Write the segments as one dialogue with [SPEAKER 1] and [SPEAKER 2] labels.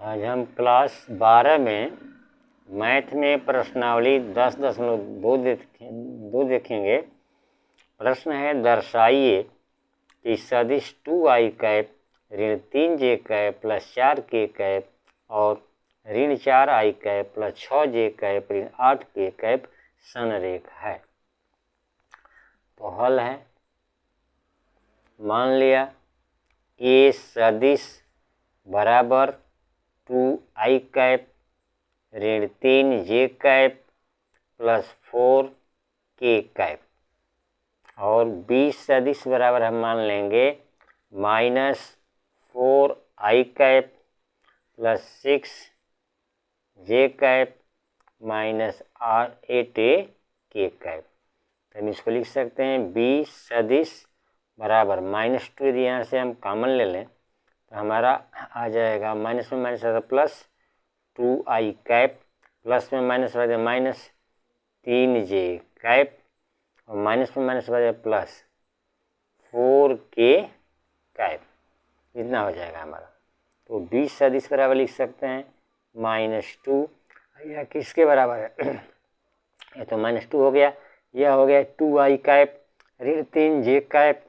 [SPEAKER 1] आज हम क्लास 12 में मैथ में प्रश्नावली 10.2 देखेंगे। प्रश्न है, दर्शाइए कि सदिश 2i कैप ऋण 3j cap plus 4k cap और ऋण 4i cap plus 6j cap ऋण 8k कैप संरेख है। तो हल है, मान लिया a सदिश बराबर 2i कैप ऋण 3j cap plus 4k cap और b सदिश बराबर हम मान लेंगे minus 4i cap plus 6j cap minus 8k cap. तो हम इसको लिख सकते हैं b सदिश बराबर -2। यदि यहाँ से हम कॉमन ले लें तो हमारा आ जाएगा माइनस में माइनस आता प्लस 2i कैप, प्लस में माइनस आ जाए माइनस 3j कैप और माइनस में माइनस आ जाए प्लस 4k कैप। इतना हो जाएगा हमारा। तो 20 सदिश बराबर लिख सकते हैं -2। यह किसके बराबर है? ये तो -2 हो गया। यह हो गया 2i कैप ऋण 3j cap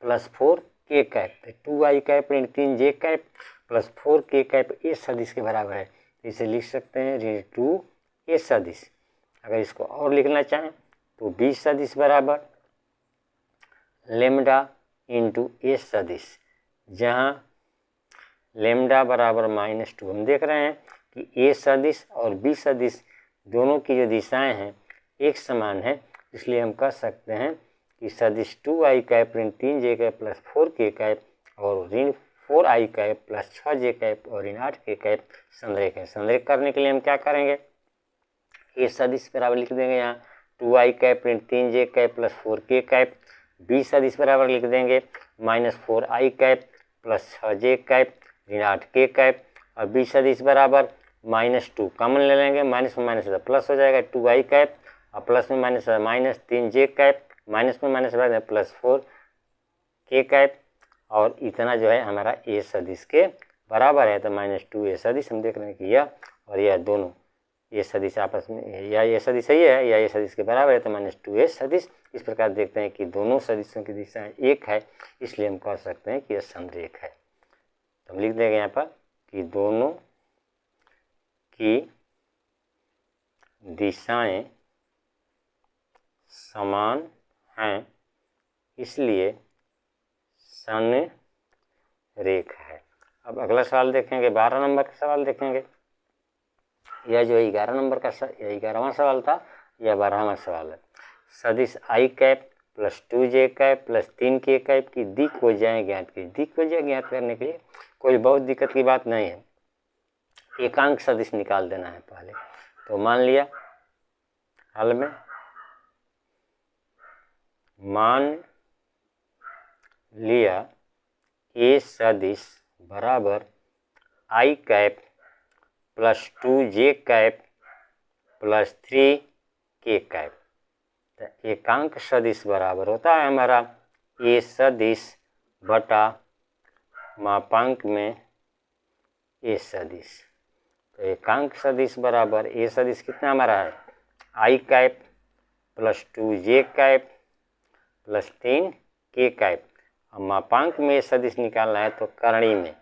[SPEAKER 1] plus 4k cap. 2i cap ऋण 3j cap plus 4k cap A सदिश के बराबर है। इसे लिख सकते हैं ऋण 2 ए सदिश। अगर इसको और लिखना चाहें तो b सदिश बराबर लेमडा इंटू ए सदिश, जहाँ लेमडा बराबर -2। हम देख रहे हैं कि ए सदिश और बी सदिश दोनों की जो दिशाएं हैं एक समान है, इसलिए हम कह सकते हैं कि सदिश 2i कैप ऋण 3j cap plus 4k cap और ऋण 4i cap plus 6j cap और ऋण 8k कैप संरेख है। संरेख करने के लिए हम क्या करेंगे? ए सदिश बराबर लिख देंगे यहाँ 2i कैप ऋण 3j cap plus 4k cap. B सदिश बराबर लिख देंगे -4i cap plus 6j cap ऋण 8k कैप। और बी सदिश बराबर -2 कॉमन ले लेंगे, माइनस में माइनस प्लस हो जाएगा 2i कैप और प्लस में माइनस -3j कैप, माइनस में माइनस प्लस 4k कैप और इतना जो है हमारा ए सदिश के बराबर है। तो -2 ए सदिश हम देख रहे हैं कि यह और यह दोनों ये सदिश आपस में, या ये सदिश सही है या ये सदिश के बराबर है, तो -2 ए सदिश। इस प्रकार देखते हैं कि दोनों सदिशों की दिशाएं एक है, इसलिए हम कह सकते हैं कि यह संरेख है। तो हम लिख देंगे यहाँ पर कि दोनों की दिशाएं समान हैं, इसलिए संरेख है। अब अगला सवाल देखेंगे, 12 नंबर का सवाल देखेंगे। यह जो 11 नंबर का 11वां सवाल था, यह 12वां सवाल है। सदिश i cap plus 2j cap plus 3k cap की दिक्वजह ज्ञात की। दिक्वजह ज्ञात करने के लिए कोई बहुत दिक्कत की बात नहीं है, एकांक सदिश निकाल देना है पहले। तो मान लिया हल में, मान लिया ए सदिश बराबर i cap plus 2j cap plus 3k cap. तो एकांक सदिश बराबर होता है हमारा ए सदिश बटा मापांक में ए सदिश। तो एकांक सदिश बराबर ए सदिश कितना हमारा है? i cap plus 2j cap plus 3k cap. अब मापांक में ए सदिश निकालना है तो करणी में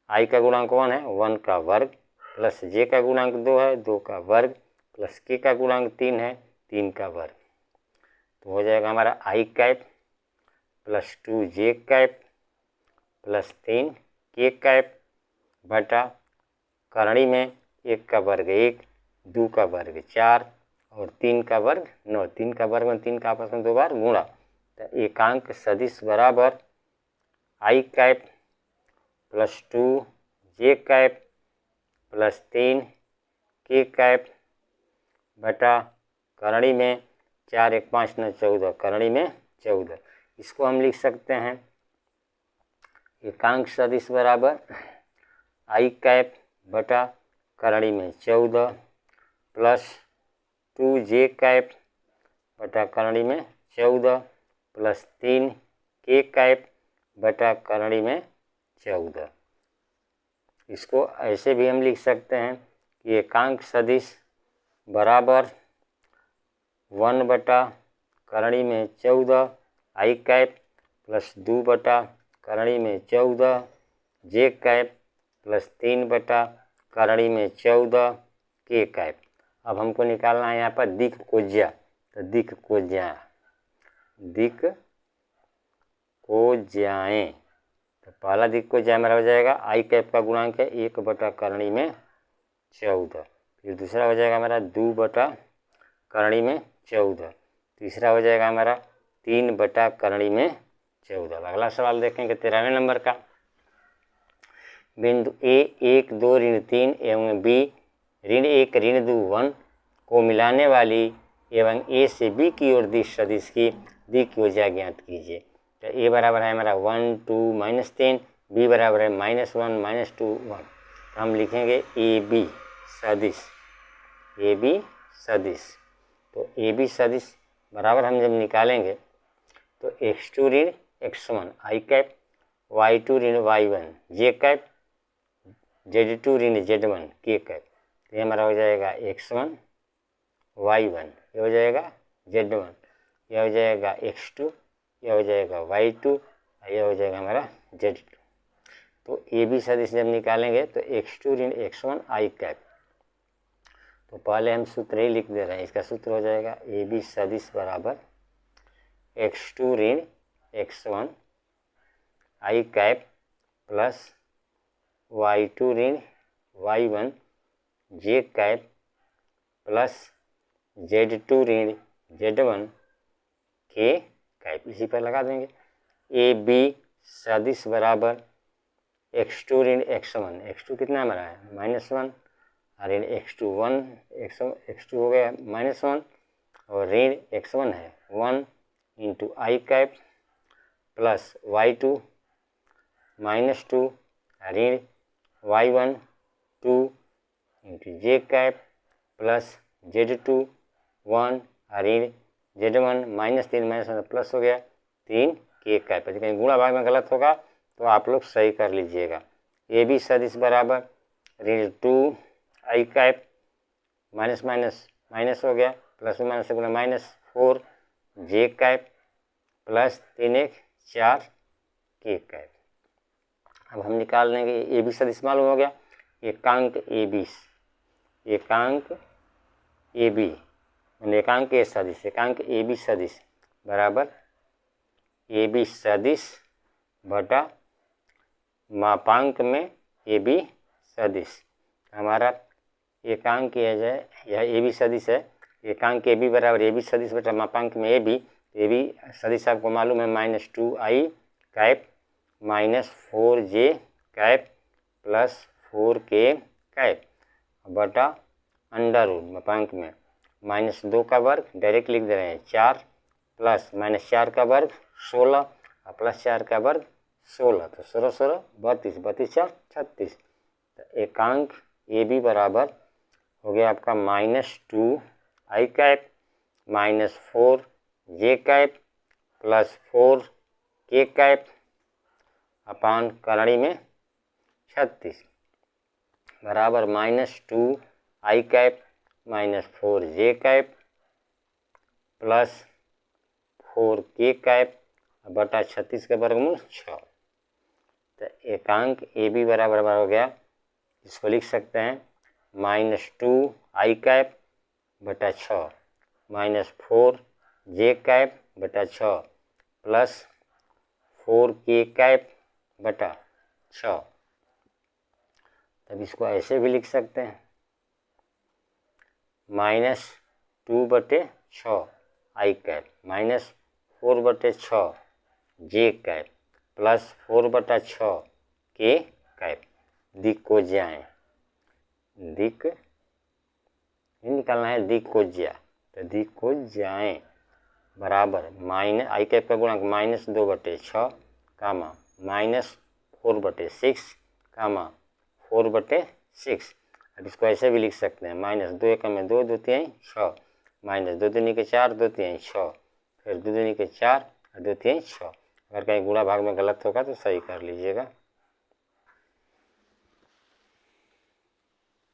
[SPEAKER 1] i का गुणांक 1 है, 1 का वर्ग प्लस j का गुणांक 2 है, 2 का वर्ग प्लस k का गुणांक 3 है, 3 का वर्ग। तो हो जाएगा हमारा i cap plus 2j cap plus 3k cap बटा करणी में 1 का वर्ग 1, 2 का वर्ग 4 और 3 का वर्ग 9। 3 का वर्ग में 3 का आपस में 2 बार गुणा। तो एकांक सदिश बराबर i cap plus 2j cap plus 3k cap बटा करणी में 4 1 5 9 14, करणी में 14। इसको हम लिख सकते हैं एकांक सदिश बराबर i कैप बटा करणी में 14 प्लस 2j कैप बटा करणी में 14 प्लस 3k कैप बटा करणी में 14। इसको ऐसे भी हम लिख सकते हैं कि एकांक सदिश बराबर 1 बटा करणी में 14 आई कैप प्लस 2 बटा करणी में 14 जे कैप प्लस 3 बटा करणी में 14 के कैप। अब हमको निकालना है यहाँ पर दिक् कोज्या। तो दिक् कोज्याएं, तो पहला दिक् कोज्या मेरा हो जाएगा आई कैप का गुणांक है 1 बटा करणी में 14, फिर दूसरा हो जाएगा हमारा 2 बटा करणी में 14, तीसरा हो जाएगा हमारा 3 बटा करणी में 14। अगला सवाल देखेंगे 13वें नंबर का। बिंदु ए 1 2 ऋण 3 एवं बी ऋण 1 ऋण 2 1 को मिलाने वाली एवं ए से बी की ओर दिश सदिश की दिक् कोज्या ज्ञात कीजिए। तो ए बराबर है हमारा 1 2 -3, बी बराबर है -1 -2 1। तो हम लिखेंगे ए बी सदिश। तो ए बी सदिश बराबर हम जब निकालेंगे तो x2 ऋण x1 आई कैप, y2 ऋण y1 जे कैप, z2 ऋण z1 के कैप। तो ये हमारा हो जाएगा x1 y1, ये हो जाएगा z1, यह हो जाएगा x2, यह हो जाएगा y2, यह हो जाएगा हमारा z2। तो ए बी सदिश जब निकालेंगे तो x2 ऋण x1 आई कैप, तो पहले हम सूत्र ही लिख दे रहे हैं। इसका सूत्र हो जाएगा ए बी सदिश बराबर x2 ऋण x1 आई कैप प्लस y2 ऋण y1 जे कैप प्लस z2 ऋण z1 के कैप। इसी पर लगा देंगे ए बी सदिश बराबर x2 ऋण x1, x2 कितना हमारा है -1, ऋण x2 1, x2 हो गया -1 और ऋण x1 है 1 इंटू आई कैप प्लस y2 -2 ऋण y1 2 इंटू जे कैप प्लस z2 1 ऋण z1 -3 -1 प्लस हो गया 3 के कैप। यदि कहीं गुणा भाग में गलत होगा तो आप लोग सही कर लीजिएगा। ए बी सदिश बराबर ऋण 2 आई कैप माइनस माइनस हो गया, प्लस में माइनस से गुणा -4 जे कैप प्लस 3 1 4 के कैप। अब हम निकाल लेंगे ए बी सदिश मालूम हो गया, एकांक ए बी एकांक ए बी सदिश बराबर ए बी सदिश बटा मापांक में ए बी सदिश। हमारा एकांक यह ए बी सदिश है, एकांक ए बी बराबर ए बी सदिश बटा मापांक में ए बी सदिश आपको मालूम है -2 आई कैप -4 जे कैप प्लस 4 के कैप बटा अंडर रूट मापांक में -2 का वर्ग डायरेक्ट लिख दे रहे हैं 4 प्लस -4 का वर्ग 16 और प्लस 4 का वर्ग 16, तो 16 16 32 32 4 36। तो एकांक ए बी बराबर हो गया आपका -2 आई कैप -4 जे कैप प्लस 4 के कैप अपान करणी में 36 बराबर -2 आई कैप -4 जे कैप प्लस 4 के कैप बटा 36 का वर्गमूल 6। तो एकांक ए बी बराबर हो गया, इसको लिख सकते हैं -2 आई कैप बटा 6 -4 जे कैप बटा 6 प्लस 4 के कैप बटा 6। तब इसको ऐसे भी लिख सकते हैं -2/6 आई कैप -4/6 जे कैप प्लस 4/6 के कैप। दिक् कोज्याएं, दिक् निकालना है दिक् कोज्या। तो दिक् कोज्याएं बराबर आई कैप का गुणांक -2/6 कामा -4/6 कामा 4/6। अब इसको ऐसे भी लिख सकते हैं -2 एकम में 2 2 3 6 -2 दूनी के 4 2 3 6 फिर 2 दूनी के 4 और 2 3 6। अगर कहीं गुणा भाग में गलत होगा तो सही कर लीजिएगा।